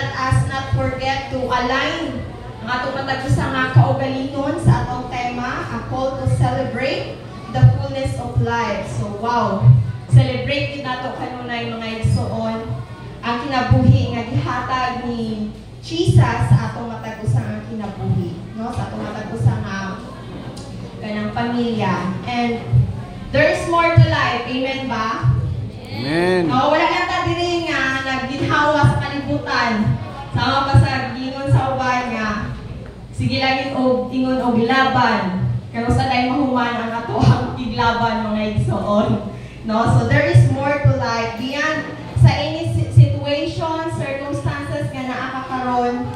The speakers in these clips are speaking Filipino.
let us not forget to align ang atong matag-usa nga kaugalingon sa atong tema, a call to celebrate the fullness of life. So wow, celebrate din nato kanunay mga igsoon ang kinabuhi nga gihatag ni Jesus sa atong matag-usa nga kinabuhi, no? Sa atong matag-usa nga kanang pamilya. And there is more to life. Amen ba? Amen. No, wala lang ta diri nga nagginhawa sa kalibutan. Sama pa sa gingon sa uban nga sige lang ingon og gilaban. Kaya sa day mahuman ang ato ang iglaban mga igsoon. No, so there is more to life beyond sa any situation, circumstances nga naa ka karon.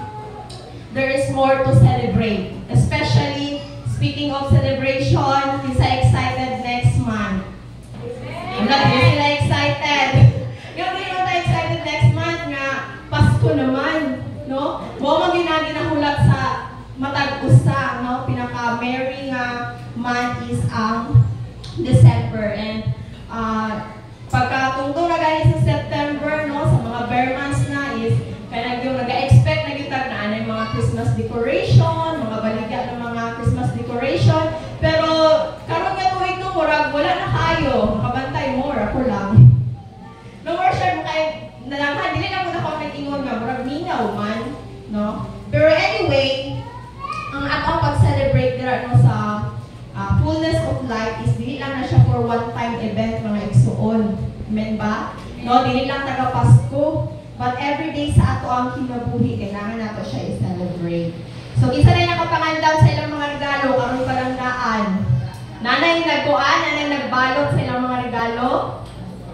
There is more to celebrate. Especially speaking of celebration, kinsa excited next month? Wala din sila excited. Yung hindi mo tayo excited next month nga Pasko naman, no? Mo man ginahulat sa matag-usa, no? Pinaka-merry nga month is ang December. And pagkatungtong na gani sa September, no? Sa mga bare months na is kaya yung nag-expect na gitag na anay mga Christmas decoration, mga baligya ng mga Christmas decoration. Pero karon nga tuig no, murag wala na kayo, makabantay more ako lang. No more sure kay nalanghan dili na muna ko nag-ingon nga murag minaw man, no? Pero anyway, ang atong pag-celebrate dira no sa fullness of life is dili lang na siya for one-time event mga igsuon. Amen ba? No, dili lang taga Pasko. But every day sa ato ang kinabuhi, kailangan nato siya i-celebrate. So, isa na yung kapangandam sa ilang mga regalo, karong palanggaan. Nanay nagkuan, nanay nagbalot sa ilang mga regalo.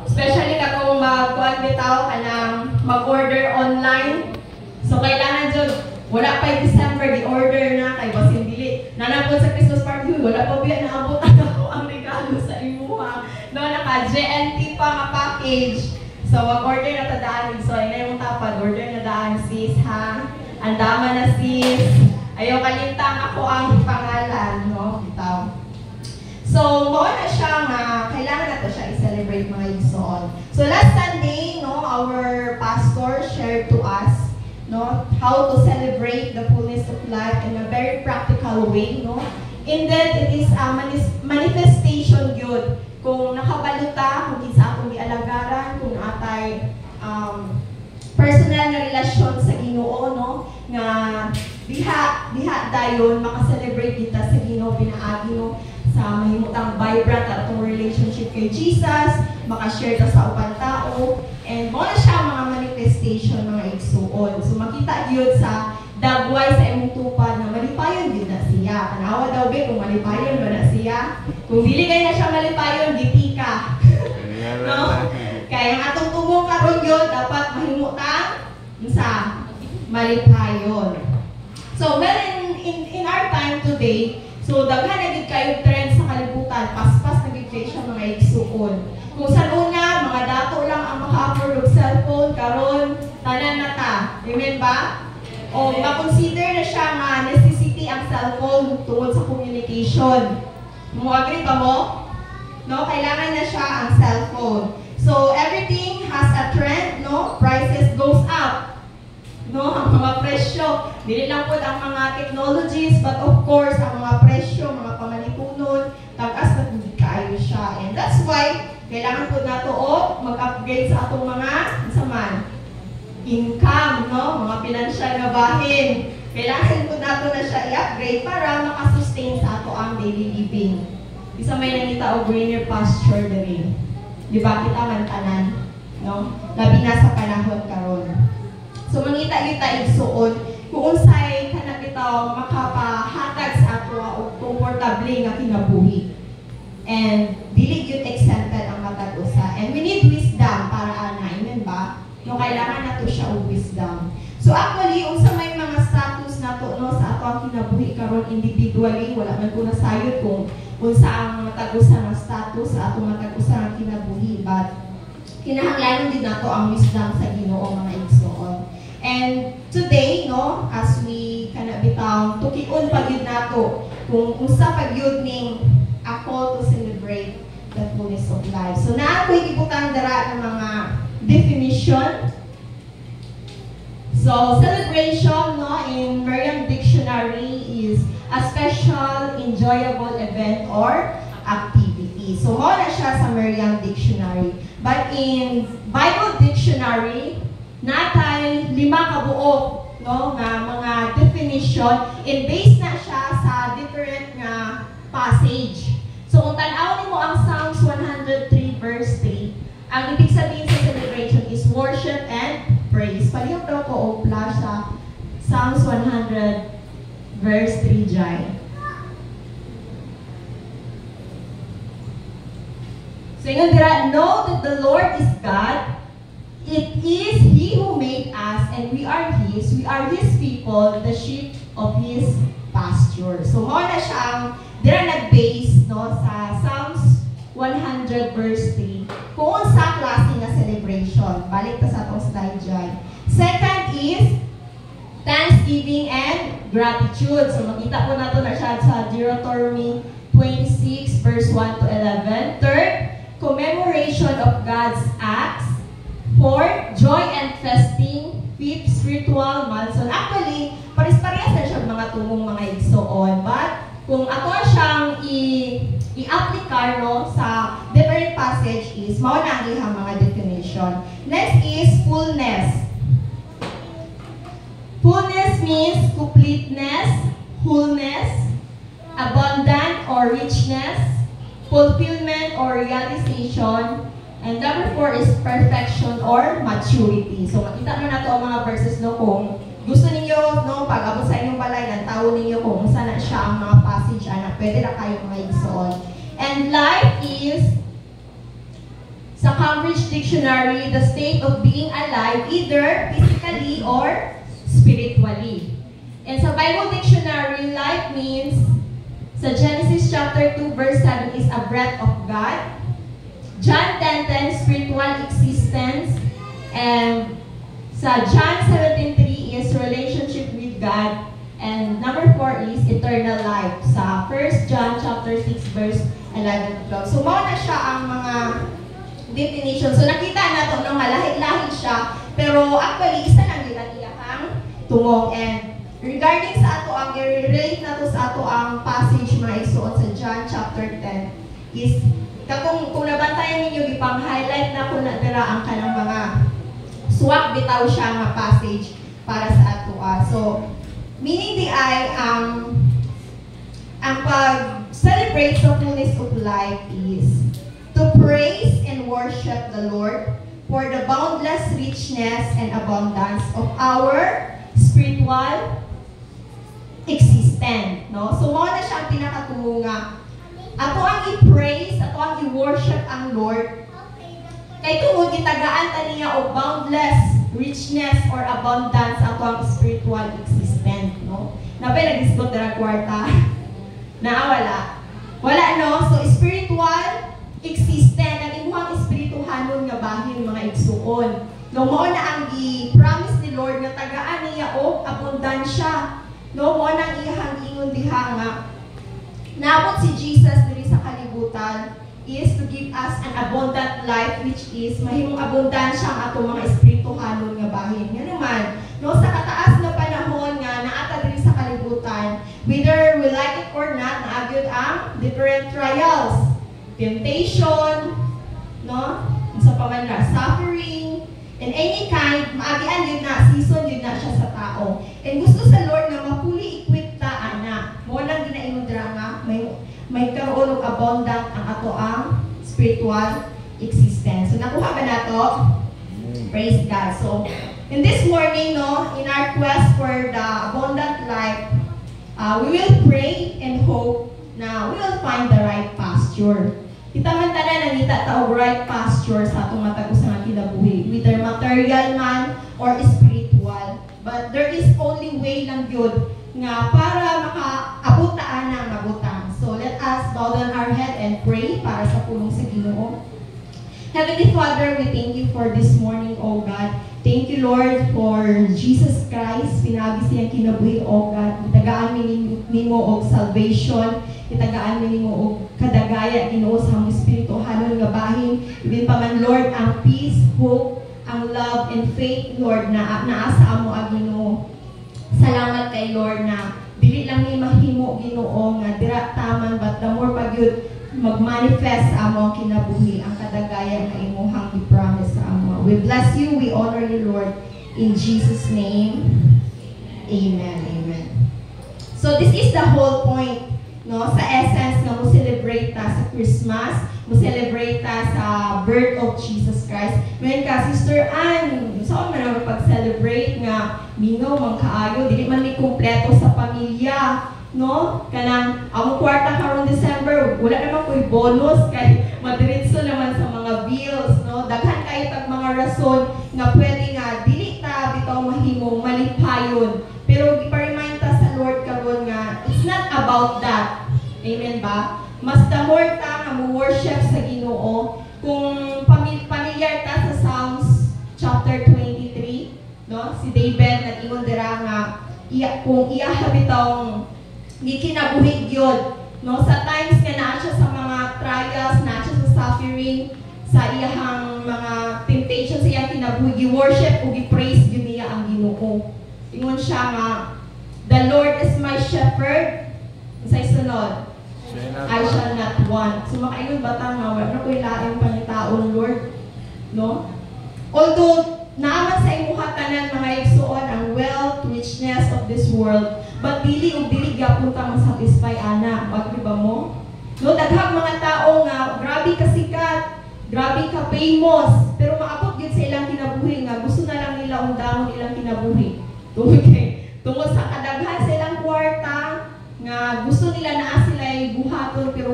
Especially katong magkuan bitaw ka ng mag-order online. So, kailangan dyan, wala pa yung December, di-order na kay Basin Dili. Nanapon sa Christmas party, wala pa biya naabot ako ang regalo sa imuha. No, naka-GNT pa nga package. So, mag-order na tadaan. So, ina yung tapad, order na daan, sis, ha? Andama na, sis. Ayaw kalintang ako ang pangalan, no? Bitaw. So, mao na siya nga, kailangan na to siya i-celebrate mga igsoon. So, last Sunday, no, our pastor shared to us, no, how to celebrate the fullness of life in a very practical way, no? Indeed, it is a manifestation yun. Kung nakabaluta, kung isa akong ialagaran, kung atay personal na relasyon sa Ginoo, no? Nga diha dayon maka-celebrate kita sa Ginoo pinaagi no sa mahimutang vibrant atong relationship kay Jesus, maka-share ta sa ubang tao, and mo na siya mga manifestation mga igsuon. So makita gyud sa dagway sa imong tupad na malipayon gyud na siya. Tanawa daw be kung malipayon ba na siya. Kung dili kay na siya malipayon, gitika. No? Kaya ang atong tumong karon gyud dapat mahimutang sa malipayon. So well in our time today, so daghan na gid kayo trend sa kalibutan, paspas na gid kayo siya mga igsuon. Kung sa una, mga dato lang ang maka-afford og cellphone, karon tanan na ta. Amen ba? O ma-consider na siya nga necessity ang cellphone tungod sa communication. Mo agree pa mo? No, kailangan na siya ang cellphone. So everything has a trend, no? Prices goes up. No, ang mga presyo, dili lang po ang mga technologies, but of course ang mga presyo, mga pamalipunon, tagas na hindi kaayo siya. And that's why kailangan po nato mag-upgrade sa atong mga saman income, no? Mga financial na bahin. Kailangan po nato na siya i-upgrade para makasustain sa ato ang daily living. Isa may nangita o greener pasture na rin. Di ba kita mantanan? No? Labi na sa panahon karon. So mangita kita igsuon kung unsay kana bitaw makapahatag sa ato og komportable nga kinabuhi. And dili gyud exempted ang matag usa. And we need wisdom para ana, amen ba? No, kailangan nato siya og wisdom. So actually, unsa may mga status nato no sa ato ang kinabuhi karon individually, wala man ko nasayod kung unsa ang matag-usa nga status sa ato matag-usa nga kinabuhi, but kinahanglan din nato ang wisdom sa Ginoo mga igsoon. And today, no, as we kana bitaw tukion pa gyud nato kung unsa pa gyud ning a call to celebrate the fullness of life. So na ako'y ibutang dara ng mga definition So, celebration, no, in Merriam Dictionary is a special, enjoyable event or activity. So, mo na siya sa Merriam Dictionary. But in Bible Dictionary, natay 5 kabuok, no, nga mga definition, and based na siya sa different nga passage. So, kung tanaw mo ang Psalms 103 verse 3, ang ibig sabihin sa celebration is worship and praise. Palihog daw ko o flash sa Psalms 100 verse 3 dyan. So, yun dira, know that the Lord is God. It is He who made us, and we are His. We are His people, the sheep of His pasture. So, mo na siya ang dira nag-base, no, sa Psalms 100 verse 3. Kung sa klase na celebration. Balik ta sa atong slide dyan. Second is thanksgiving and gratitude. So, makita po nato na siya sa Deuteronomy 26 verse 1 to 11. Third, commemoration of God's acts. Fourth, joy and festing. Fifth, spiritual milestone. Actually, pares-parehas na siya mga tungong mga igsoon. But, kung ato siyang i-apply no, sa different passage is, mao na ang ihang mga definition. Next is fullness. Fullness means completeness, wholeness, abundant or richness, fulfillment or realization, and number 4 is perfection or maturity. So, makita mo na ito ang mga verses, no, kung gusto ninyo, no, pag-abot sa inyong balay, nantaw ninyo kung saan na siya ang mga passage, na pwede na kayo mga igsoon. And life is, sa Cambridge Dictionary, the state of being alive, either physically or spiritually. And sa Bible Dictionary, life means, sa Genesis chapter 2, verse 7 is a breath of God. John 10:10, spiritual existence. And sa John 17:3 is relationship with God. And number 4 is eternal life. Sa 1 John chapter 6, verse 11 to 12. So, mao na siya ang mga definition. So, nakita nato no, malahi-lahi siya. Pero actually, isa lang yun ang iyakang tungong. And regarding sa ato, ang i-relate na to sa ato ang passage mga igsoon sa John chapter 10 is, kung nabantayan ninyo, ipang-highlight na ko na dira ang kanang mga swak bitaw siya nga passage para sa ato. So, meaning di ay, ang pag-celebrate sa fullness of life is to praise and worship the Lord for the boundless richness and abundance of our spiritual existence. No? So, mo na siya ang pinakatungo nga. Ato ang i-praise, ato ang i-worship ang Lord. Kay tungod gitagaan ta niya og boundless richness or abundance ato ang spiritual existence, no? Nabay nag-discuss dira kwarta. Wala. Wala, no? So spiritual existence ang imuhang espirituhanon nga bahin mga igsuon. No, mo na ang i-promise ni Lord nga tagaan niya og abundansya. No, mo na ang iyang ingon diha nga naabot si Jesus diri sa kalibutan is to give us an abundant life, which is mahimong abundansya ang atong mga espirituhanon nga bahin. Nga naman, no, sa kataas na panahon nga naata diri sa kalibutan, whether we like it or not, naagyod ang different trials, temptation, no, sa pamanra, suffering, and any kind, maagian yun na, season yun na siya sa tao. And gusto sa Lord na mapuli equip ta, ana. Mo nang ginaingon dira nga, may karoon ng abundant ang ato ang spiritual existence. So, nakuha ba na to? Praise God. So, in this morning, no, in our quest for the abundant life, we will pray and hope na we will find the right pasture. Kita man tanan nangita ta og right pasture sa atong matag usa nga kinabuhi, whether material man or spiritual. But there is only way lang yun nga para makaabot ta ana mabutang. So let us bow down our head and pray para sa pulong sa Ginoo. Heavenly Father, we thank you for this morning, O God. Thank you, Lord, for Jesus Christ. Pinagi siyang kinabuhi, O God. Itagaan nimo og salvation. Itagaan nimo og kadagaya Ginoo sa among espiritu hanon nga bahin. Ibin pa man, Lord, ang peace, hope, ang love and faith, Lord, na naasa mo ang Ginoo. Salamat kay Lord na dili lang ni mahimo Ginoo nga dira taman but the more pagyud mag-manifest amo kinabuhi ang kadagayan nga imuhang i-promise sa amo. We bless you, we honor you, Lord, in Jesus' name. Amen. Amen. So this is the whole point, no, sa essence nga mo celebrate ta sa Christmas, mo celebrate ta sa birth of Jesus Christ. Ngayon ka, Sister Ann, saan man ang pag-celebrate nga mingaw mang kaayo, dili man ni kumpleto sa pamilya, no? Kanang among kwarta karong December, wala naman ko'y bonus kay madiretso naman sa mga bills, no? Daghan kayo tag mga rason nga pwede nga dili ta bitaw mahimong malipayon. Pero ipa-remind ta sa Lord karon nga it's not about that. Amen ba? Mas the more ta nga mo worship sa Ginoo, kung pamilyar ta sa Psalms chapter 23, no? Si David nag-ingon dira nga kung iya habitong gikinabuhi gyud, no, sa times nga naa siya sa mga trials, naa siya sa suffering, sa iyahang mga temptations sa iyang kinabuhi, gi-worship o gi-praise gyud niya ang Ginoo. Ingon siya nga, the Lord is my shepherd. Unsay sunod? I shall not want. So makaingon bata nga wala na ko'y laing pangitaon, Lord, no? Although naaman sa imuha tanan mga igsuon ang wealth, richness of this world, but dili og dili gyapon ta ma-satisfy ana, bagri ba mo? No, daghang mga tao nga grabe ka sikat, grabe ka famous, pero maabot gyud sa ilang kinabuhi nga gusto na lang nila undangon ilang kinabuhi. Tungod sa kadaghan sa ilang kwarta nga gusto nila naa sila buhaton pero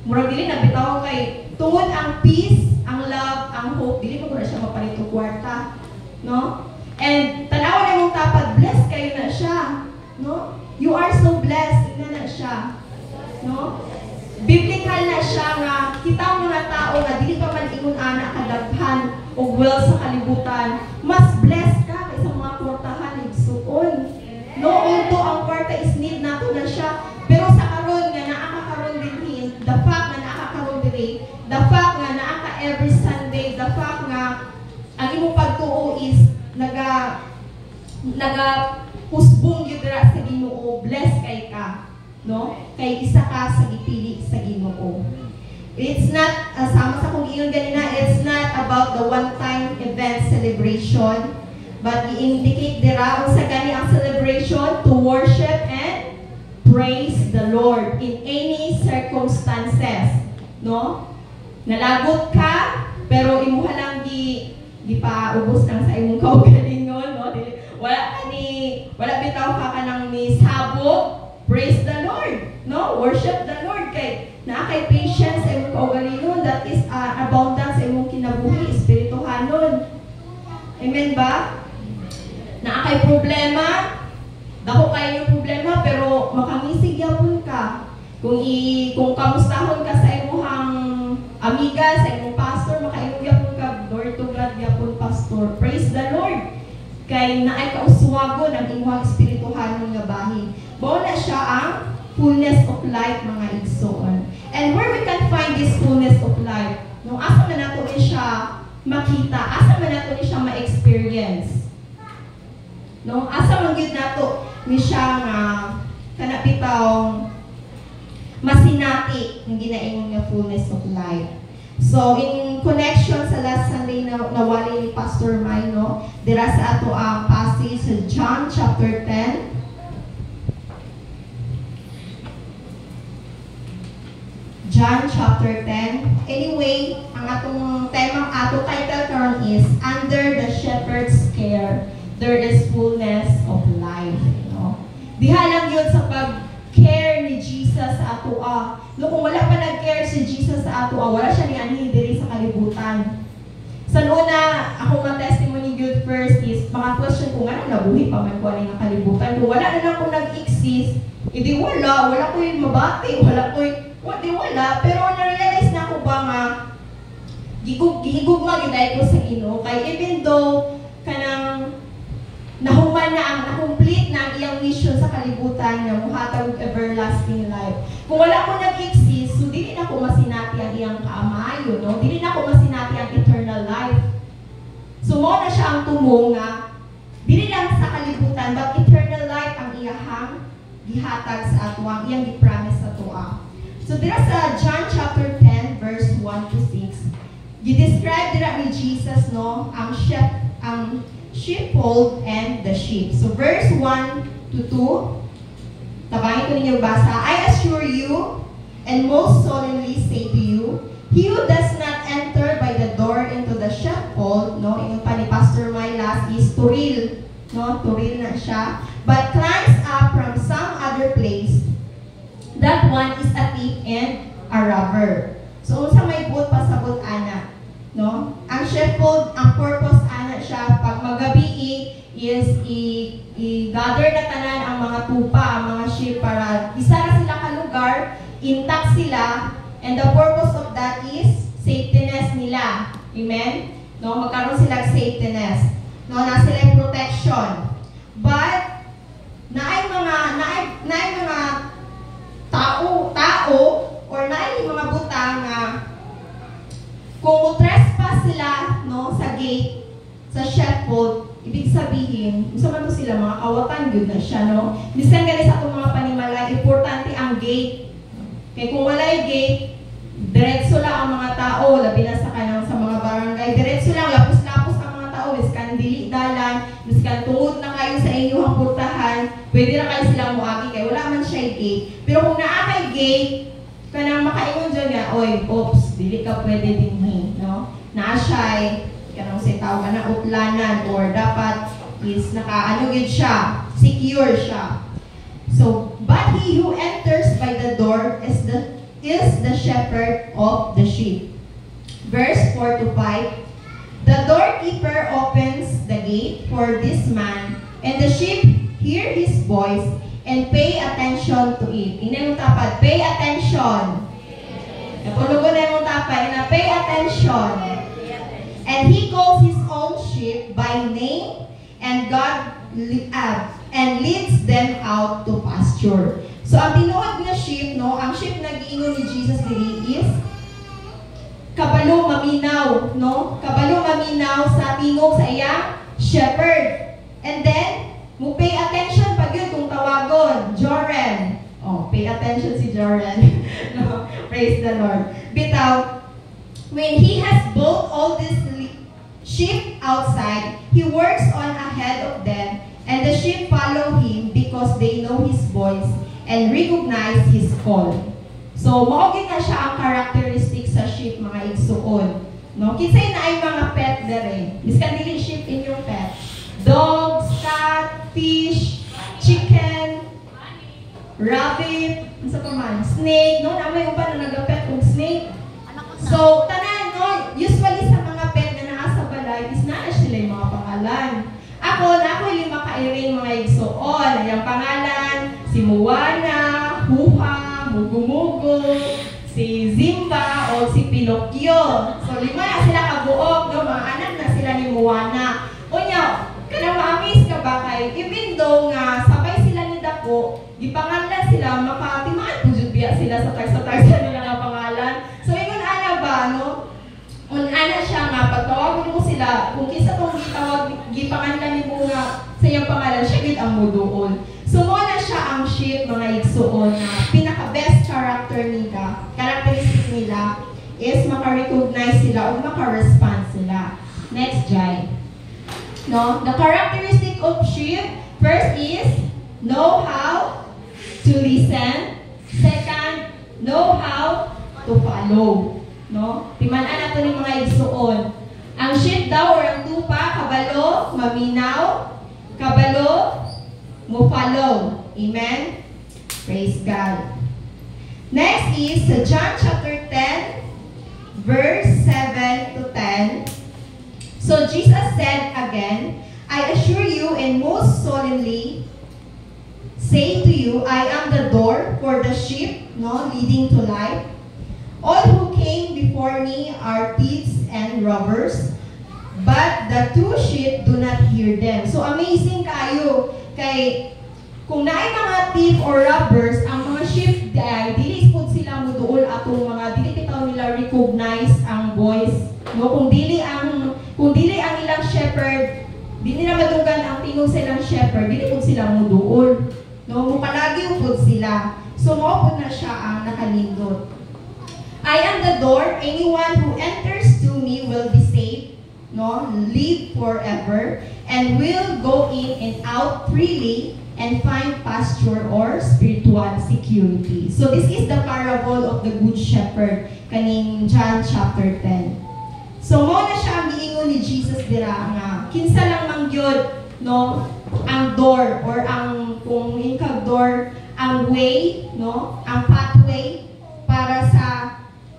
murag dili na bitaw kay tungod ang peace, ang love, ang hope, dili mo na siya mapalito kwarta, no? And tanaw na mong tapad, blessed kayo na siya. No? You are so blessed. Tignan na siya. No? Biblical na siya nga, kita mo na tao nga, dili pa man ingon ana kadaghan o wealth sa kalibutan. Mas blessed ka kaysa mga kwartahan, igsuon. No? Although ang kwarta is need nato na siya, pero sa karon nga, naakakaroon din the fact na naakakaroon din, the fact nga naaka every Sunday, the fact nga, ang imong pagtuo is, husbong yun dira sa Ginoo, bless kay ka, no? Kay isa ka sa gipili sa Ginoo. It's not, sama sa kong iyon ganina, it's not about the one-time event celebration, but i-indicate dira kung sa gani ang celebration to worship and praise the Lord in any circumstances, no? Nalagot ka, pero imuha lang gipaubos lang sa imong kaugalingon, no? Wala bitaw ka kanang ni sabog, praise the Lord, no? Worship the Lord kay naa kay patience sa imong kaugalingon, that is abundance sa imong kinabuhi espirituhanon. Amen ba? Naa kay problema, dako kayo yung problema pero makangisig gyapon ka. Kung kamustahon ka sa imong amiga, sa imong pastor, makaingon gyapon ka, Lord to God gyapon pastor. Praise the Lord. Kay naay kauswagon ang imong espirituhanon nga bahin. Mao na siya ang fullness of life mga igsoon. And where we can find this fullness of life? No, asa man nato ni siya makita, asa man nato ni siya ma-experience. No, asa man gyud nato ni siya nga kanapitaw masinati ng ginaingon nga fullness of life. So, in connection sa last Sunday na nawali ni Pastor May, no, dira sa ato ang passage sa John chapter 10. John chapter 10. Anyway, ang atong temang ato title karon is Under the Shepherd's Care, There is Fullness of Life. No? Diha lang yun sa pag-care ni Jesus sa ato. No, kung wala pa nag-care si Jesus sa ato, wala siya ni anhi diri sa kalibutan. Sa una, ako nga testimony good first is, mga question kung ano nabuhi pa man ko ano yung kalibutan. Kung wala na lang kung nag-exist, hindi wala ko yung mabati, wala. Pero na-realize na ako ba nga, gihigugma giday ko sa Ginoo. Kay even though, kanang nahuman na ang na-complete na ang iyang mission sa kalibutan niya, muhatag og everlasting life. Kung wala ko nag-exist, so dili na ko masinati ang iyang kaamayo, no? Dili na ko masinati ang eternal life. So mo na siya ang tumong nga dili lang sa kalibutan but eternal life ang iyahang gihatag sa ato, ang iyang gi-promise sa tuwa. So dira sa John chapter 10 verse 1 to 6, gi-describe dira ni Jesus no ang sheepfold and the sheep. So verse 1 to 2, tabangin ko ninyo basa. I assure you and most solemnly say to you, he who does not enter by the door into the sheepfold, no, yung pa ni Pastor Mylas is turil, no, turil na siya, but climbs up from some other place, that one is a thief and a robber. So unsa may buot pasabot ana, no? Ang sheepfold, ang purpose ana siya pag magabi is i-gather na tanan ang mga tupa, ang mga sheep para isa na sila ka lugar, intact sila, and the purpose of that is safetyness nila. Amen? No, magkaroon sila safetyness. No, na sila yung protection. But naay mga tao or naay mga butang nga kung trespass sila no sa gate sa sheepfold, ibig sabihin, gusto man to sila mga kawatan yun na siya, no? Bisan gali sa itong mga panimala, importante ang gate. Kaya kung wala yung gate, diretso lang ang mga tao, labi na sa kanang sa mga barangay, diretso lang, lapos-lapos ang mga tao, miskan dili dalan, miskan tungod na kayo sa inyong purtahan, pwede na kayo silang muagi, kaya wala man siya yung gate. Pero kung naakay gate, kanang makaingon dyan nga, oy, oops, dili ka pwede dinhi, no? Naasya, kanang say tawag na utlanan or dapat is nakaano gid siya, secure siya. So, but he who enters by the door is the shepherd of the sheep. Verse 4 to 5, the doorkeeper opens the gate for this man, and the sheep hear his voice and pay attention to it. Ina yung tapad, pay attention. Napulugo na yung tapad, na pay attention. And he calls his own sheep by name, and leads them out to pasture. So ang tinuod nga sheep, no, ang sheep na giingon ni Jesus diri is kabalo maminaw, no? Kabalo maminaw sa tingog sa iyang shepherd. And then, mo pay attention pag yun kung tawagon, Joren. Oh, pay attention si Joren. No, praise the Lord. Bitaw, when he has brought all these sheep outside, he works on ahead of them, and the sheep follow him because they know his voice and recognize his call. So, maugin na siya ang characteristic sa sheep, mga igsuon. No? Kinsay na ay mga pet dere. Miskan dili sheep in your pet. Dogs, cat, fish, chicken, rabbit, ano pa man, snake, no? Namay ko pa na nagapet kong snake. So, tanan, no? Usually sa mga pet na naa sa balay, is na sila yung mga pangalan. Ako yung makairing mga igsuon. Yung pangalan, si Moana, Huha, Mugu-Mugu, si Zimba, o si Pinocchio. So, lima na sila kabuok, no? Mga anak na sila ni Moana. Unya, kanang ma-amaze ka ba kay, even though nga sabay sila ni Dako, gipangalan sila, makatimaan po biya sila sa tagsa-tagsa nila nga pangalan. So, ingon ana ba, no? Ana siya nga, pagtawag mo sila, kung kisa itong gipangalan mo nga sa iyong pangalan, siya gid ang muduol. So, muna siya ang sheep, mga igsuon, na pinaka-best characteristic nila is maka-recognize sila o maka-respond sila. Next, Jai. No? The characteristic of sheep, first is know how to listen. Second, know how to follow. No? Timanan nato ni mga igsuon. Ang sheep daw or ang tupa, kabalo, maminaw, kabalo, mo follow. Amen? Praise God. Next is John chapter 10, verse 7 to 10. So Jesus said again, I assure you and most solemnly say to you, I am the door for the sheep, no, leading to life. All who came before me are thieves and robbers, but the true sheep do not hear them. So amazing kayo kay kung naay mga thief or robbers, ang mga sheep ay dili pud sila muduol atong mga dili bitaw nila recognize ang voice. No, kung Kung dili ang ilang shepherd, di nila madunggan ang tingog sa ilang shepherd, dili pud sila muduol. No, mupalagi pud sila. So mao pud na siya ang nakalindot. I am the door, anyone who enters to me will be saved, no, live forever, and will go in and out freely and find pasture or spiritual security. So this is the parable of the Good Shepherd kaning John chapter 10. So mao na siya ang giingon ni Jesus dira nga kinsa lang man gyud, no, ang door or ang kung hinkag door, ang way, no, ang pathway para sa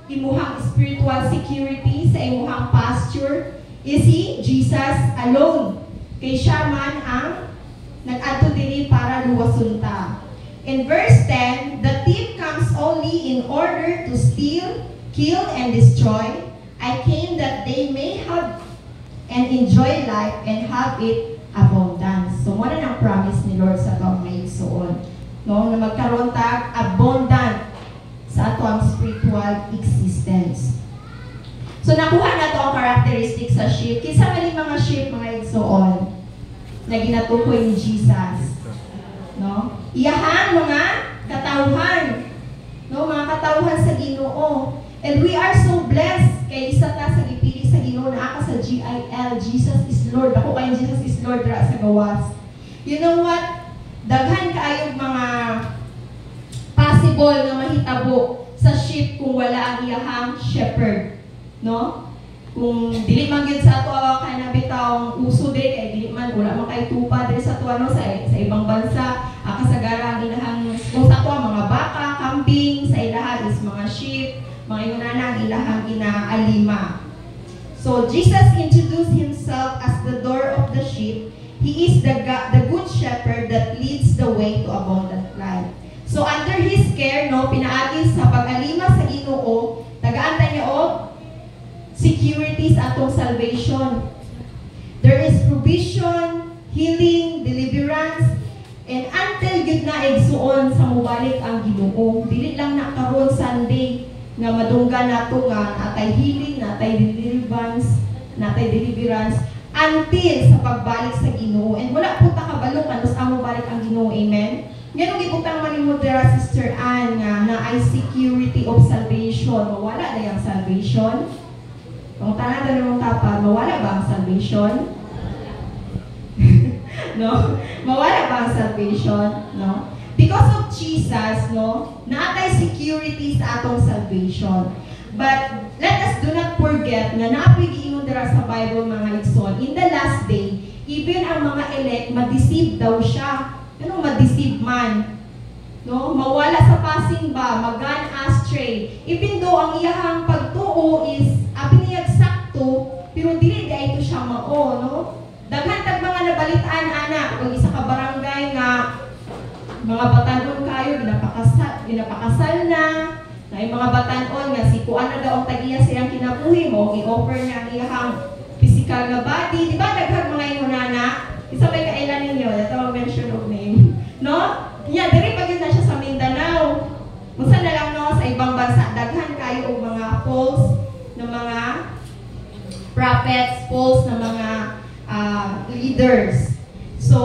imuhang spiritual security, sa imuhang pasture, is He, Jesus alone. Kay siya man ang nag-adto diri para luwason ta. In verse 10, the thief comes only in order to steal, kill, and destroy. I came that they may have and enjoy life and have it abundance. So, mo na ang promise ni Lord sa atong mga igsoon. No, na magkaroon tag abundant sa ato ang spiritual existence. So, nakuha na to ang characteristics sa sheep. Kinsa man yung mga sheep, mga igsoon, na ginatukoy ni Jesus. No? Iyahan mga katawhan. No, mga katawhan sa Ginoo. And we are so blessed kay isa ta sa gipili sa Ginoo na aka sa GIL, Jesus is Lord. Ako kay Jesus is Lord ra sa gawas. You know what? Daghan kaayong mga possible nga mahitabo sa sheep kung wala ang iyahang shepherd, no? Kung dili man gyud sa ato kana bitawng uso diri kay dili man wala man kay tupa diri sa ato ano sa ibang bansa, kasagara ang ilahang kung sa ato mga baka, kambing, sa ilahan is mga sheep, mga yunana ang ilahang inaalima. So Jesus introduced himself as the door of the sheep. He is the good shepherd that leads the way to abundant life. So under His care, no, pinaagi sa pag-alima sa Ginoo, tagaan ta niya og security sa atong salvation. There is provision, healing, deliverance, and until gid na igsuon sa mubalik ang Ginoo. Dili lang na karon Sunday nga madunggan nato nga natay healing, natay deliverance, until sa pagbalik sa Ginoo. And wala po ta kabalo kanos ang mubalik ang Ginoo. Amen. Ganun gibutang manimod dira Sister Ann nga na ay security of salvation. Mawala na yung salvation. Kung tanan na mong tapad, mawala ba ang salvation? No? Mawala ba ang salvation? No? Because of Jesus, no, naatay security sa atong salvation. But let us do not forget na naapoy giingon dira sa Bible mga igsoon, in the last day, even ang mga elect, ma-deceive daw siya. Anong ma-deceive man? No? Mawala sa passing ba, mag-gone astray. Even though ang iyahang pagtuo is apiniyag sakto, pero dili ito siya mao, no? Daghan tag mga nabalitaan ana, kung isa ka barangay nga mga batanon kayo ginapakasal na yung mga batanon nga si kuan na daw ang tagiya silang kinabuhi mo, i-offer niya ang iyahang physical nga body, di ba daghang mga inunana? Isa may kailan ninyo, ito ang mention of name, no? Yeah, diri pag yun na siya sa Mindanao. Kung saan na lang, no, sa ibang bansa, daghan kayo o mga false na mga prophets, false na mga leaders. So,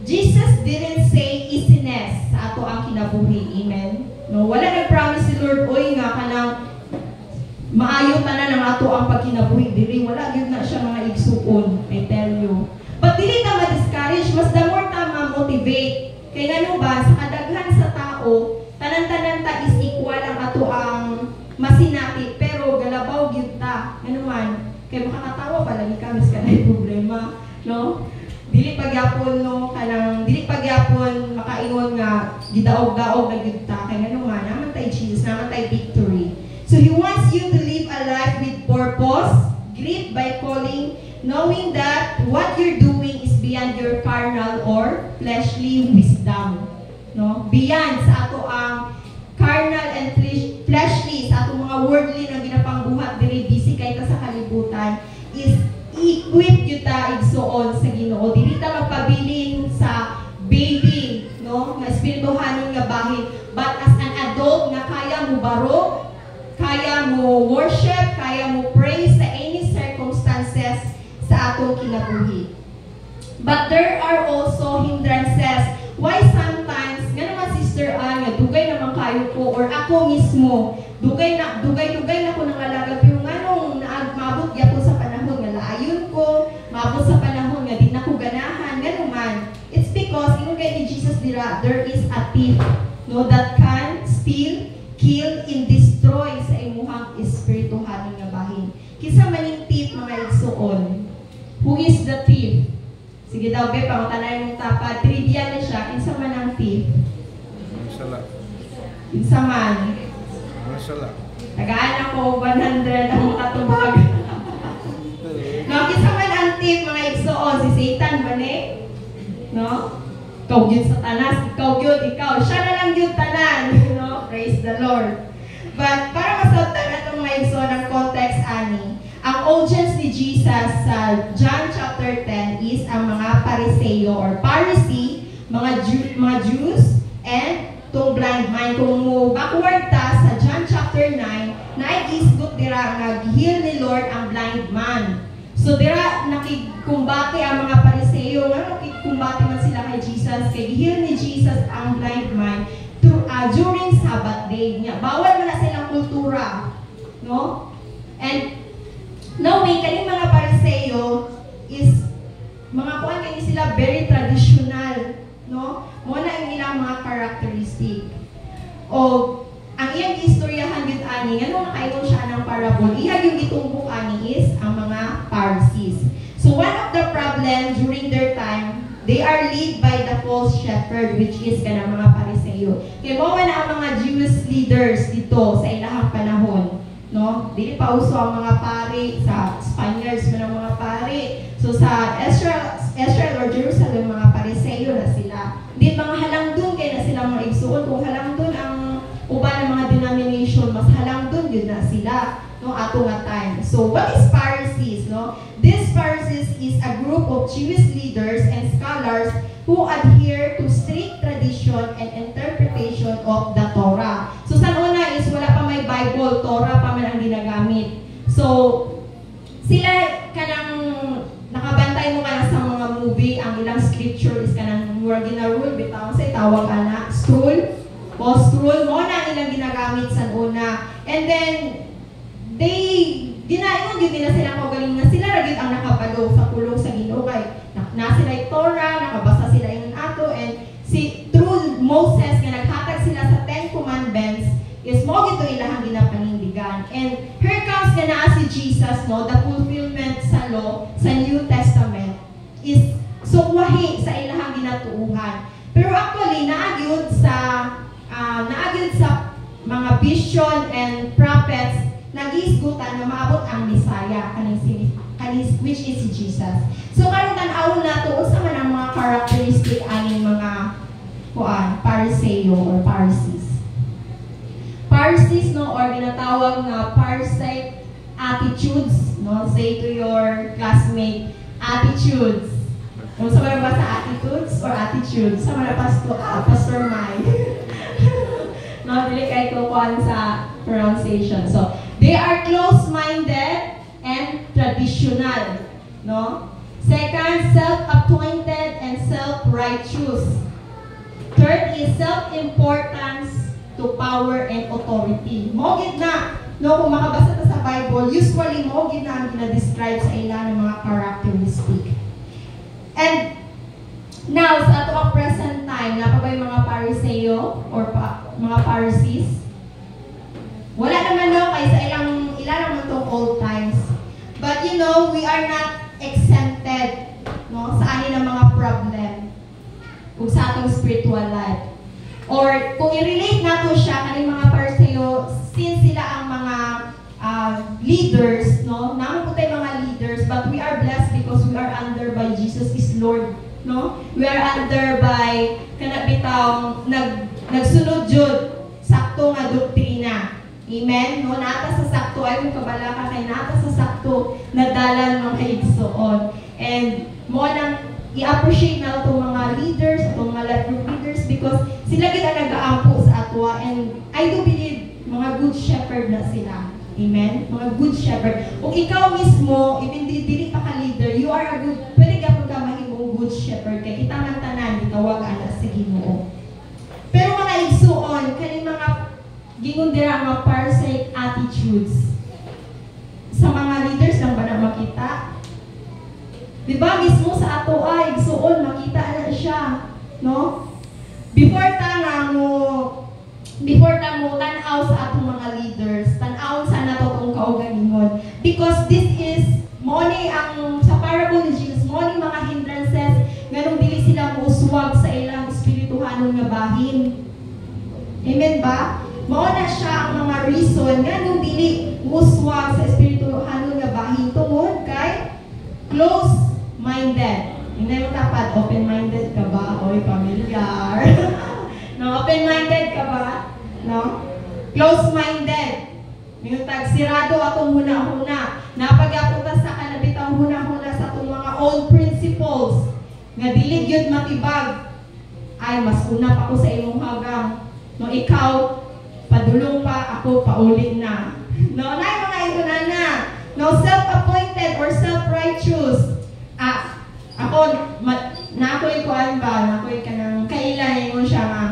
Jesus didn't say easiness sa ato ang kinabuhi. Amen? No, wala nag-promise si Lord, oy nga kanang maayo tanan ang ato ang pagkinabuhi. Dili, wala yun na siya mga igsuon. I tell you. But dili ta ma-discourage, mas the more ta ma-motivate. Kaya nga ba, sa kadaghan sa tao, tanan-tanan ta is equal ang ato ang masinati, pero galabaw gyud ta. Ano man, kay makakatawa pa lagi kami sa kanay problema, no? Dili pagyapon, no, kanang dili pagyapon makaingon nga gidaog-daog na gyud ta. Kay ano man, naman tay Jesus, naman tay victory. So He wants you to live a life with purpose, gripped by calling, knowing that what you're doing is beyond your carnal or fleshly wisdom. No? Beyond sa ato ang carnal and fleshly, sa ato mga worldly na ginapangbuhat diri busy kay ta sa kalibutan, is equip yun ta igsuon sa Ginoo. Dili ta magpabilin sa baby, no? Nga espirituhanon nga bahin, but as an adult nga kaya mo baro, kaya mo worship, kaya mo praise sa any sa atong kinabuhi. But there are also hindrances. Why sometimes, nga naman Sister Anya, dugay naman kayo ko, or ako mismo, dugay na ko nangalagad, pero nga nung maabot ya ko sa panahon nga laayon ko, maabot sa panahon nga di na ko ganahan, nga naman, it's because, inugay ni Jesus dira, there is a thief, no, that can steal, kill, and destroy sa imuhang espirituhan nga bahin. Kisa maning thief, mga igsuon. Who is the thief? Sige daw, be, pangutanay mong tapad. Trivia na siya. Kinsa man ang thief? Masala. Kinsa man? Masala. Tagaan ako 100 ang katubag. No, kinsa man ang thief, mga igsuon? Si Satan ba ni? No? Ikaw yun Satanas. Ikaw. Siya na lang yun tanan. No? Praise the Lord. But, para masabtan natong mga igsuon ang context, ani, ang audience ni Jesus sa John chapter 10 is ang mga Pariseo or Pharisee, mga Jews, and tong blind man. Kung mo backward ta sa John chapter 9, naigisgot dira nag-heal ni Lord ang blind man. So dira nakikumbati ang mga Pariseo, nakikumbati man sila kay Jesus, kay heal ni Jesus ang blind man during Sabbath day. Bawal man na silang kultura, no? And knowing kaning mga Pariseo is mga kuan kani sila very traditional, no? Mo na ang ilang mga characteristic. O ang iyang istoryahan gyud ani ngano nakaingon siya ng parable. Iya yung gitumbok ani is ang mga Pharisees. So one of the problem during their time, they are led by the false shepherd, which is kanang mga Pariseo. Kay mo na ang mga Jewish leaders dito sa ilahang panahon. No, dili pa uso ang mga pari sa Spaniards man ang mga pari. So sa Israel or Jerusalem mga Pariseo na sila. Di mga halangdon kay na sila mga igsuon. Kung halangdon ang uban ng mga denomination, mas halangdon yun na sila, no, ato nga time. So what is Pharisees, no? These Pharisees is a group of Jewish leaders and scholars who adhere to strict tradition and interpretation of the Torah. So sa una is wala pa may Bible, Torah pa man ang ginagamit. So sila kanang nakabantay mo kana sa mga movie, ang ilang scripture is kanang mura ginarule bitaw sa tawag ana scroll mo na ilang ginagamit sa una. And then they ginayon gyud nila sila magaling na sila ra gyud ang nakapalo sa pulong sa Ginoo kay na sila Torah, nakabasa sila ingon ato, and through Moses nga naghatag sila sa 10 commandments is mo gito ilahang ginapanindigan. And here comes nga naa si Jesus, no, the fulfillment sa law sa New Testament is sukwahi sa ilahang ginatuuhan. Pero actually naagyud sa mga vision and prophets nag-isgutan na maabot ang Messiah which is si Jesus. So karon tan-awon nato usa man ang mga characteristic aning mga Pariseo or Pharisees. Pharisees, no, or ginatawag na Pharisaic attitudes, no, say to your classmate, attitudes. Kung sa mga basa attitudes or attitudes, sa mga Pastor Mai. No, dili kay kukuhan sa pronunciation. So, they are close-minded and traditional, no? Second, self-appointed and self-righteous. Third is self-importance to power and authority. Mogid na, no, kung makabasa ta sa Bible, usually mogid na ang gina-describe sa ilan ng mga characteristic. And now, sa ato ang present time, napabay mga Pariseo or mga Pharisees? Wala naman daw kay sa ilang naman itong old times. But you know, we are not exempted, no, sa anin ng mga problem kung sa atong spiritual life. Or kung i-relate nato siya kaning mga Pariseo, since sila ang mga leaders, no, naman po tayo mga leaders, but we are blessed because we are under by Jesus is Lord, no? We are under by kanabitaw nagsunod jud sakto nga doktrina. Amen? No, nata sa sakto ay kung kabala ka kay nata sa sakto nadalan mga igsoon. And mo nang i-appreciate na itong mga leaders, itong mga life group leaders because sila kita nag-aampo sa atwa, and I do believe mga good shepherd na sila. Amen? Mga good shepherd. Kung ikaw mismo, even dili pa ka leader, you you are a good, pwede ka ka mahimong good shepherd kay kita man tanan gitawag ana sa Ginoo. Pero mga igsuon kani mga gingon dira mga parasite attitudes sa mga leaders lang ba na makita? Diba mismo sa ato ay igsuon makita na siya, no? Before ta mo tan-aw sa atong mga leaders, tan-aw sa natotong kaugalingon. Because this is money ang sa parable ni Jesus, money mga hindrances nganong dili sila muuswag sa ilang espirituhanon nga bahin. Amen ba? Mao na siya ang mga reason nganong dili muuswag sa espirituhanon nga bahin tungod kay close-minded. Hindi mo tapat, open-minded ka ba? Oy, familiar. No, open-minded ka ba? No? Close-minded. Yung tagsirado akong huna-huna. Napag-apunta sa kanabitang huna-huna sa itong mga old principles. Nga dilig yun matibag. Ay, mas una pa ko sa imong hagang. No, ikaw, padulong pa, ako paulin na. No, na yung mga ito na. No, self-appointed or self-righteous. Ako, nakoy kuan ba, nakoy ka ng kailan mo siya nga.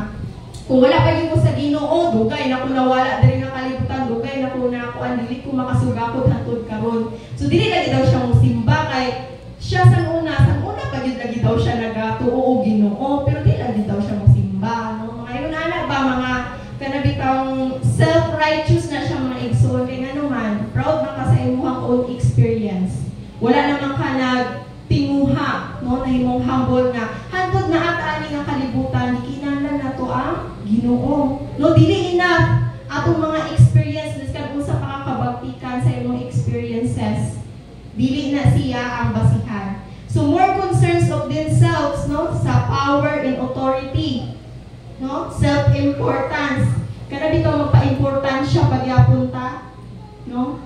Kung wala pa yun ko sa Ginoo, dugay na ko nawala diri nga kalibutan, dugay na ko kuan dili ko makasugakot hangtod karon. So dili lagi daw siya simba kay siya sang una pa gyud lagi daw siya nagatuo og Ginoo, pero dili lagi daw siya simba, no? Mga yun ana ba mga kanabitang self-righteous na siya mga igsoon kay ngano man, proud man ka sa imong own experience. Wala naman ka tinguha, no, na himong humble nga hantod na at ani nga kalibutan gikinahanglan nato ang Ginoo. No, dili enough atong mga experiences kadto sa pakakabagtikan sa imong experiences. Dili na siya ang basihan. So more concerns of themselves, no, sa power and authority. No, self-importance. Kada bitaw magpa-importansya pagyapunta, no?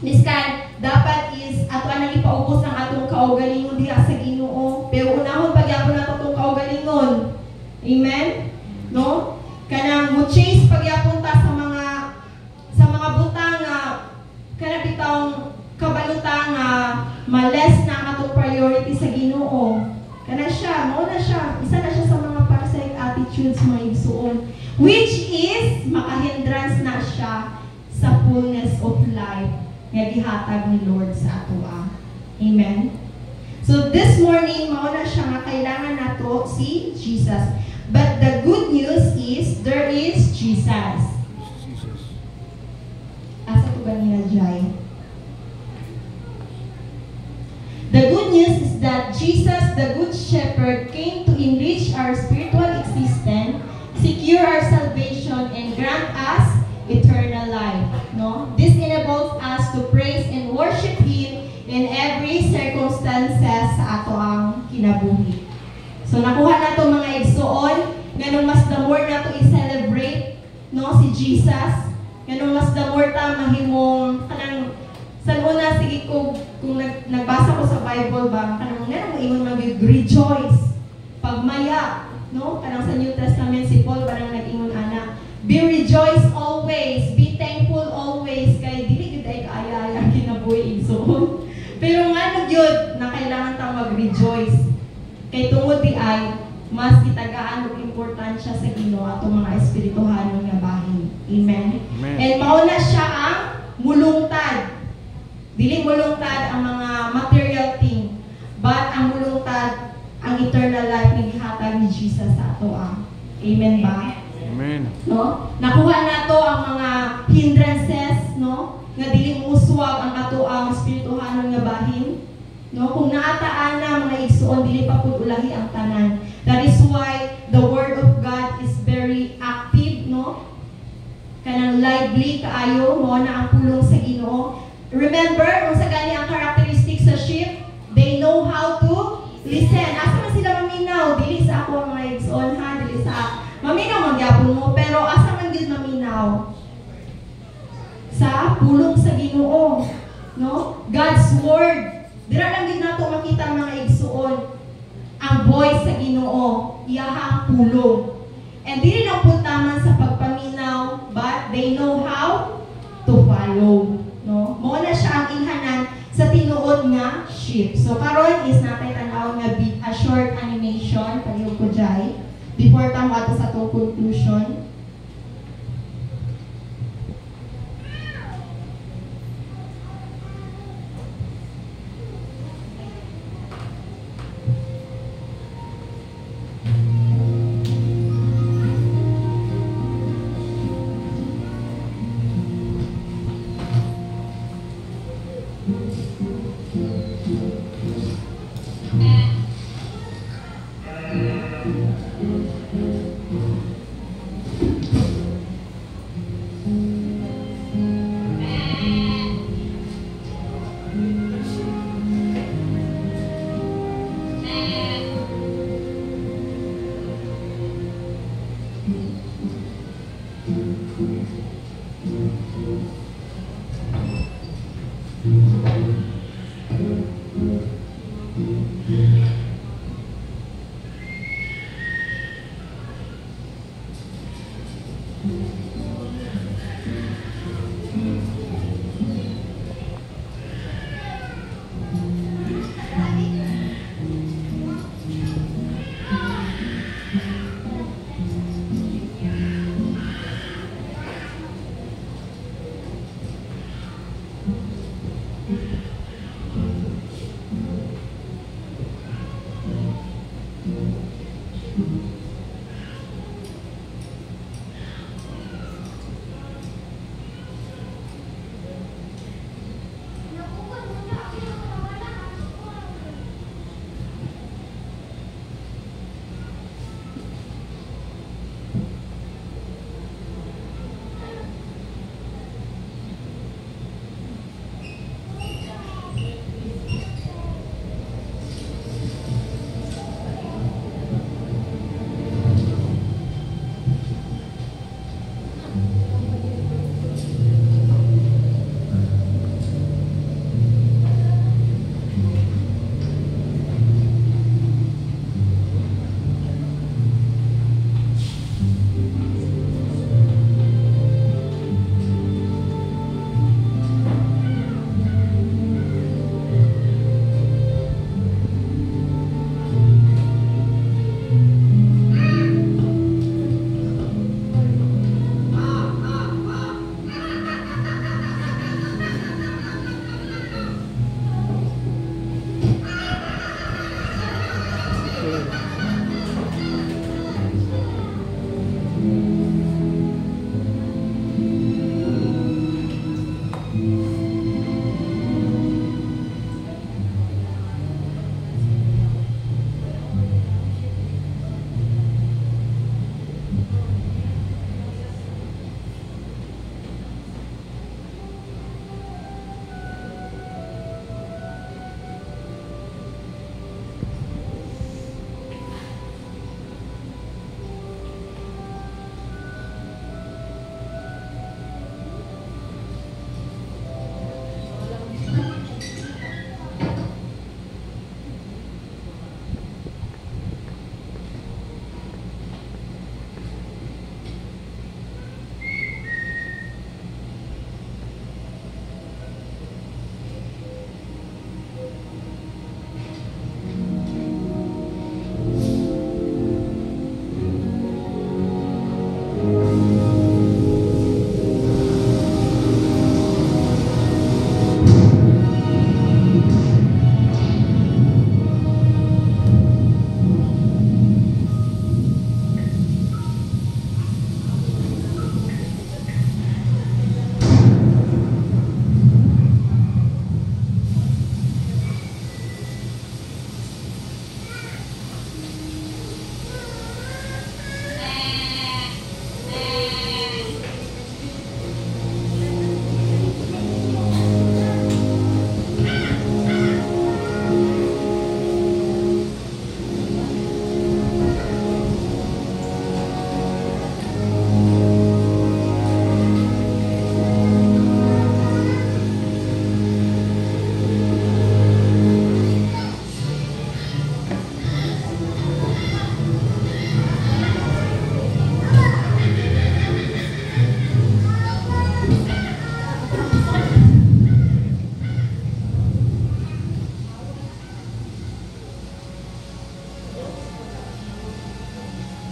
Miskan dapat is ato anang ipaubos ang atong kaugalingon diha sa Ginoo. Pero unahon pagyapon nato tong kaugalingon. Amen? No? Kanang mo chase pagyapon ta sa mga butang nga kana bitawng kabalutan nga males na ang atong priority sa Ginoo. Kana siya, mao na siya. Isa na siya sa mga parasite attitudes mga igsuon, which is makahindrance na siya sa fullness of life nga gihatag ni Lord sa ato. Amen? So this morning, mao na siya nga kailangan nato si Jesus. But the good news is, there is Jesus. Asa to ba niya, Jai? The good news is that Jesus, the Good Shepherd, came to enrich our spiritual existence, secure our salvation, and grant us eternal life. No? This enables us to praise and worship Him in every circumstances sa ato ang kinabuhi. So nakuha na ito mga igsuon, ganun mas the more na ito i-celebrate, no, si Jesus, ganun mas the more ta mahimong kanang sa una sige ko kung nagbasa ko sa Bible ba kanang mo ingon mag-rejoice pagmaya, no, kanang sa New Testament si Paul parang nag-ingon ana, be rejoice always, be thankful always, kay dili gid ay kaaya-aya kinabuhi igsuon. Pero nga gyud na kailangan ta mag-rejoice. Kay tungod di ay mas itagaan og importansya sa Ginoo atong mga espirituhanon nga bahin. Amen. Amen. And mao na siya ang mulungtad. Dili mulungtad ang mga material thing, but ang mulungtad ang eternal life nga gihatag ni Jesus sa ato. Amen ba? Amen. No? Nakuha nato ang mga hindrances, no? Nga dili muswag ang ato ang espirituhanon nga bahin. No, kung naataan na mga igsuon dili pa pud ulahi ang tanan. That is why the word of God is very active, no? Kanang lively kaayo mo na ang pulong sa Ginoo. Remember, kung sa gani ang characteristics sa sheep, they know how to listen. Asa man sila maminaw? Dili sa ako mga igsuon ha, dili sa maminaw magyapon mo, pero asa man gyud maminaw? Sa pulong sa Ginoo, no? God's word. Dira lang din nato makita mga igsuon ang voice sa Ginoo, iyahang pulong. And dili lang po taman sa pagpaminaw, but they know how to follow. No? Mao na siya ang ilhanan sa tinuod nga sheep. So karon is natin tanaw nga a short animation palihog ko jay before ta mo ato sa atong conclusion.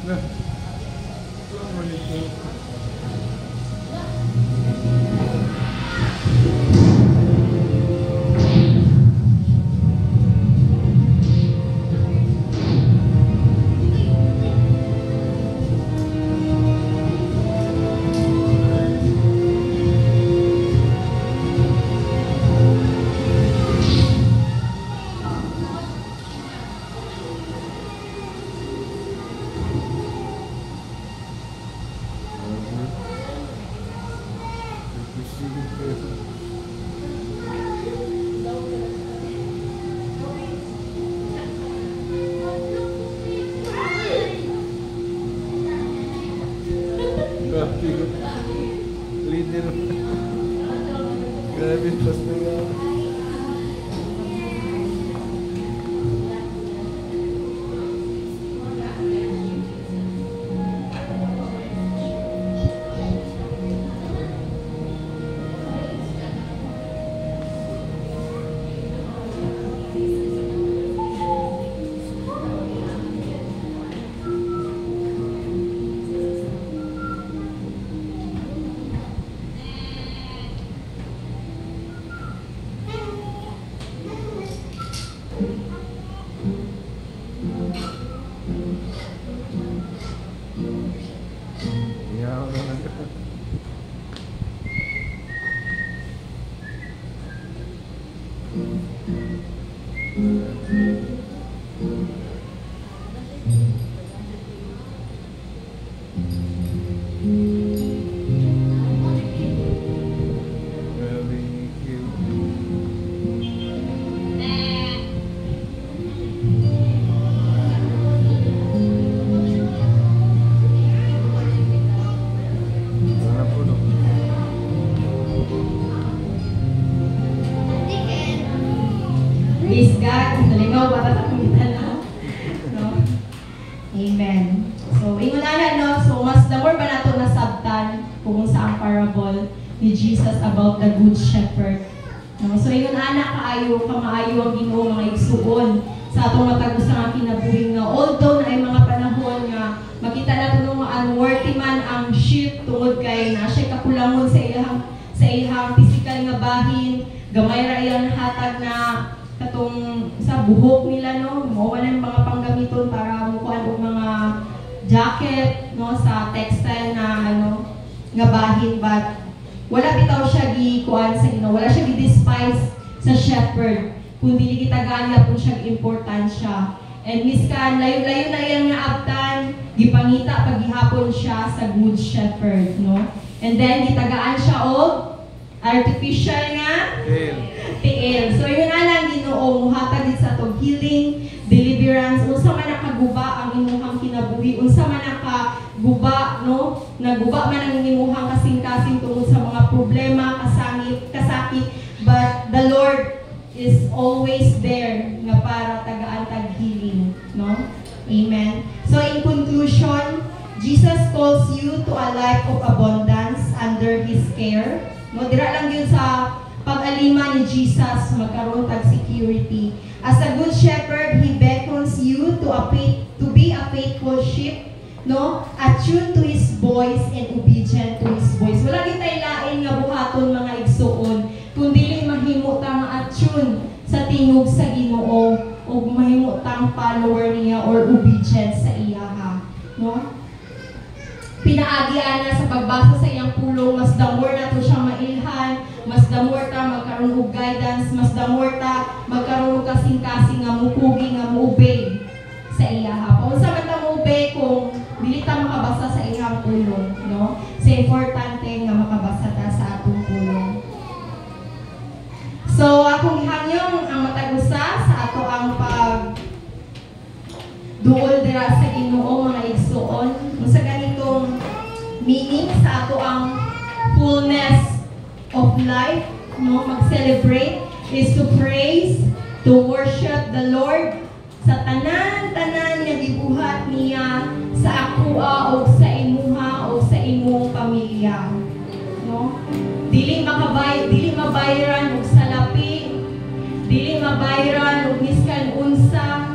Na. Manito. Leader. Grabe, pas na nga. Praise God. Naligaw para sa kumitan na. No? Amen. So, ingunanan, no? So, mas the more ba nato nasabtan kung sa ang parable ni Jesus about the Good Shepherd. No? So, ingunanan kaayo, kamaayo ang Ginoo mga igsuon sa atong matagos nga kinabuhi nga. Although na ay mga panahon nga makita nato nung unworthy man ang sheep tungod kay na siya kakulangon sa ihang physical nga bahin, gamay ra iyang hatag na katong sa buhok nila, no, mao man ang mga panggamiton para mukuan og mga jacket, no, sa textile na nga bahin, but wala bitaw siya gikuan sa Ginoo, wala siya gi-despise sa shepherd, kundi kita ganya po siya importansya. And miskan layo-layo na iyang naabtan, gipangita paghihapon siya sa Good Shepherd, no. And then gitagaan siya og artificial nga tiil. So yun lang Ginoo, muhatag sa atong healing, deliverance, unsa man nakaguba ang imuhang kinabuhi, unsa man nakaguba, no? Naguba man ang imuhang kasing-kasing tungod sa mga problema, kasakit, but the Lord is always there nga para tagaan tag healing, no? Amen. So in conclusion, Jesus calls you to a life of abundance under His care. No, dira lang yun sa pag-alima ni Jesus, magkaroon tag security. As a good shepherd, He beckons you to be a faithful sheep, no? Attuned to His voice and obedient to His voice. Wala kitay lain nga buhaton mga igsuon, kundi mahimo ta nga attune sa tingog sa Ginoo o mahimo tang follower niya or obedient sa iya, no? Pinaagian na sa pagbasa sa iyang pulong, mas damor na to siya mailhan, mas damor ta magkaroon og guidance, mas damor ta magkaroon og kasing-kasing nga mukugi nga mo-obey sa iya. Paunsa man ta mo-obey kung dili ta makabasa sa iyang pulong, no? So importante nga makabasa ta sa atong pulong. So akong hangyon ang matagusa sa ato ang pag duol dira sa Ginoo mga igsuon, sa ganitong meaning sa ato ang fullness of life, no, mag-celebrate is to praise, to worship the Lord sa tanan-tanan nga gibuhat niya sa akoa o sa imuha o sa imong pamilya, no? Dili mabayran og salapi, dili mabayran og miskan unsa,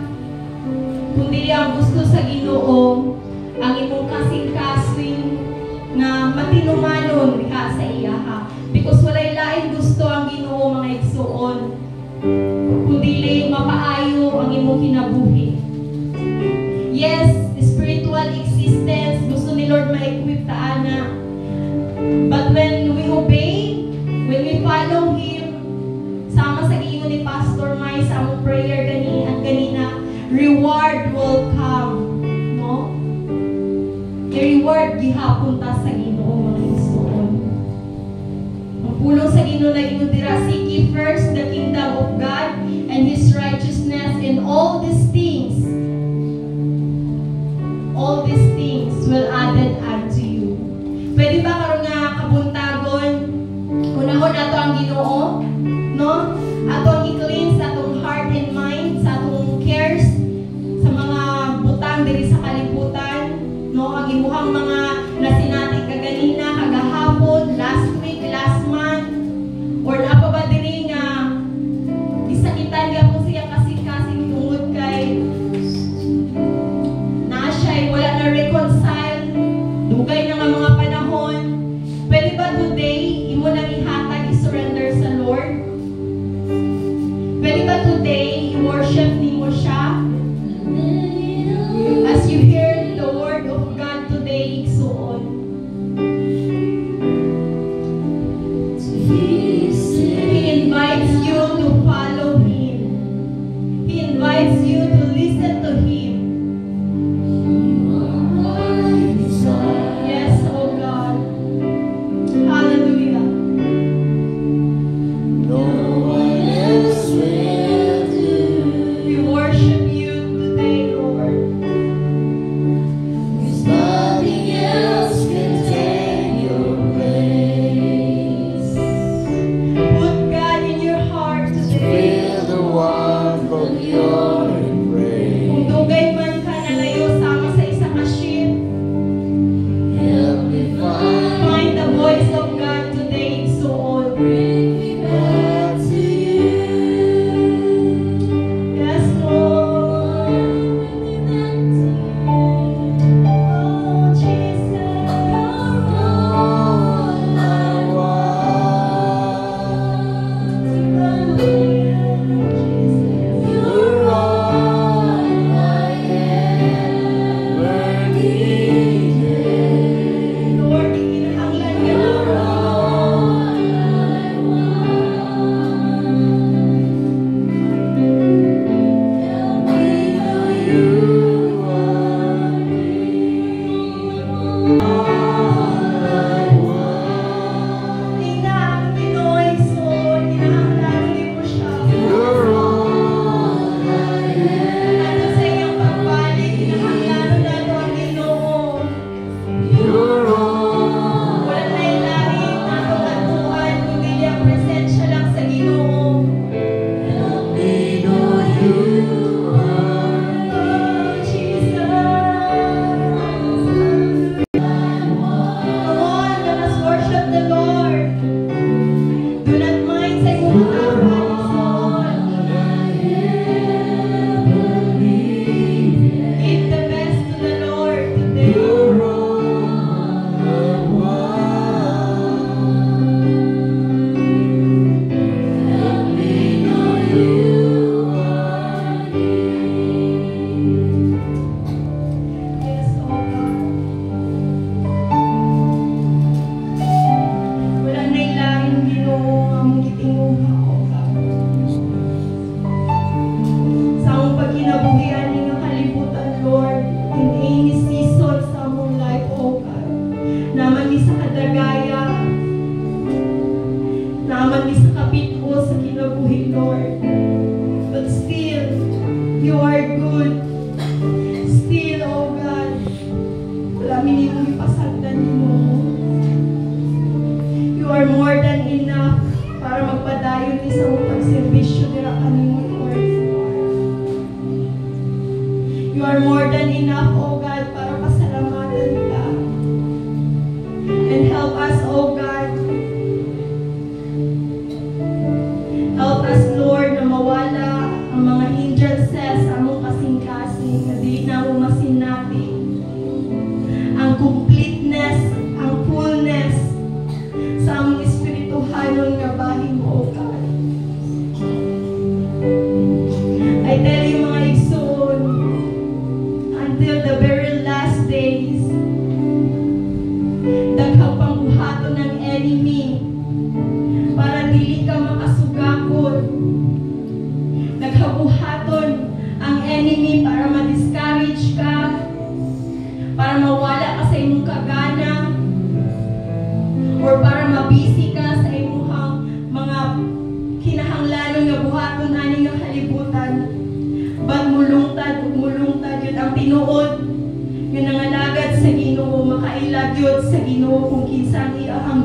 kundi ang gusto sa Ginoo ang imong kasing-kasing na matinumanon ka sa iya ha. Because walay lain gusto ang Ginoo mga igsuon. Kundi mapaayo ang imong kinabuhi. Yes, spiritual existence gusto ni Lord ma-equip ta ana. But when we obey, when we follow Him, sama sa giingon ni Pastor Mai sa among prayer ganina, reward will come, no? I-reward gihapon ta sa Ginoo mga igsoon. Ang pulong sa Ginoo nag-ingon dira, seek ye first the kingdom of God and His righteousness, and all these things will added unto you. Pwede ba karon nga kabuntagon? Unahon nato ang Ginoo, no? Atong i-cleanse atong heart and mind sa atong cares, sa mga butang diri sa kalibutan, no? Ang imuhang mga nasinati kaganina, kagahapon, last week, last month, or napa ba diri nga gisakitan gyapon siya kasing-kasing tungod kay na siya wala na reconcile, dugay na nga mga panahon. Pwede ba today imo nang ihatag, i-surrender sa Lord? Pwede ba today i-worship nimo siya? As you hear the word of God today, igsuon. He invites you to follow Him. He invites you to listen to Him. Yes, oh God. Hallelujah. We worship you today, Lord. Put God in your heart today. Kung dugay man ka nalayo sama sa isa ka ship, find the voice of God today, igsuon. Yes, Lord. Oh, Jesus. Lord, ikinahanglan ka na ang Pinoy, so kinahanglan mo siya. Ano sa iyong pagbalik, kinahanglan nato ang Ginoo. Wala na ilahin natong atuan, kundi ang presensya lang sa Ginoo. Oh, Jesus. Come on, let us worship the Lord. Do not mind sa iyong tawahan, give the best to the Lord today. Yes, oh God. Wala na ilahin Ginoo ang gitinguha, oh God. Sa among pagkinabuhian ninyo kalibutan, Lord, in any season sa among life, oh God. Naman di sa kadagaya, naman di sa kapitko sa kinabuhi, Lord. But still, you are good. Still, oh God, wala minimong ipasagdan mo. You are more than enough para magpadayon ni sa mong pagserbisyo nila kanimo, Lord. You are more than enough, oh God, para pasalamatan ka. And help us, oh God. Help us, Lord, na mawala ang mga hindrances sa among kasing-kasing na di na mo masinati. until the very last days. Daghang pangbuhaton ng enemy para dili ka makasugakod. Daghang buhaton ang enemy para ma-discourage ka, para mawala ka sa imong kagana, or para mabisi ka sa imong mga kinahanglanon nga buhaton ani nga kalibutan. But mulungtad yun ang tinuod nga nangalagad sa Ginoo, makailag yun sa Ginoo kung kinsa ang iyang